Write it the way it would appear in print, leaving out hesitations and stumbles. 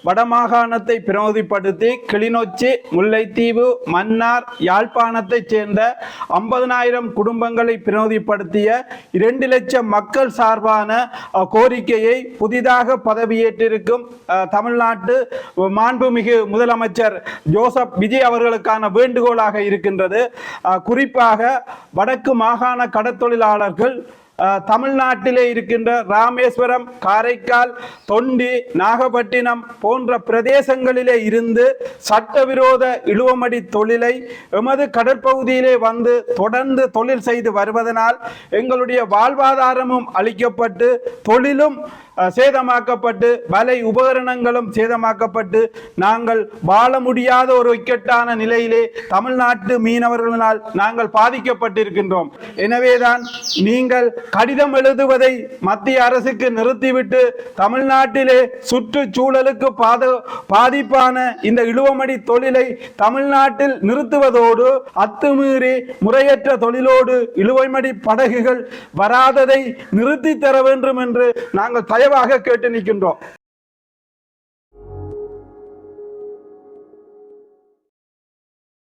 வடமாகாணத்தை பிரதிநிதிப்படுத்தி கிளிநொச்சி, முல்லைத்தீவு, மன்னார், யாழ்ப்பாணத்தைச் சேர்ந்த 50,000 குடும்பங்களை பிரதிநிதிப்படுத்திய 2 லட்சம் மக்கள் சார்பான கோரிக்கையை புதிதாக பதவியேற்றிருக்கும் தமிழ்நாட்டு மாண்புமிகு முதலமைச்சர் ஜோசப் விஜய் அவர்களுக்கான வேண்டுகோளாக இருக்கின்றது. குறிப்பாக வடக்கு மாகாண கடற்தொழிலாளர்கள் தமிழ்நாட்டிலே இருக்கின்ற ராமேஸ்வரம், காரைக்கால், தொண்டி, நாகப்பட்டினம் போன்ற பிரதேசங்களிலே இருந்து சட்டவிரோத இழுவமடி தொழிலை எமது கடற்பகுதியிலே வந்து தொடர்ந்து தொழில் செய்து வருவதனால் எங்களுடைய வாழ்வாதாரமும் அளிக்கப்பட்டு தொழிலும் சேதமாக்கப்பட்டு வலை உபகரணங்களும் சேதமாக்கப்பட்டு நாங்கள் வாழ முடியாத ஒரு இக்கட்டான நிலையிலே தமிழ்நாட்டு மீனவர்களால் நாங்கள் பாதிக்கப்பட்டிருக்கின்றோம். எனவேதான் நீங்கள் கடிதம் எழுதுவதை மத்திய அரசுக்கு நிறுத்திவிட்டு தமிழ்நாட்டிலே சுற்றுச்சூழலுக்கு பாதிப்பான இந்த இழுவமடி தொழிலை தமிழ்நாட்டில் நிறுத்துவதோடு அத்துமீறி முறையற்ற தொழிலோடு இழுவமடி படகுகள் வராததை நிறுத்தி தர வேண்டும் என்று நாங்கள் தயவாக கேட்டு நிற்கின்றோம்.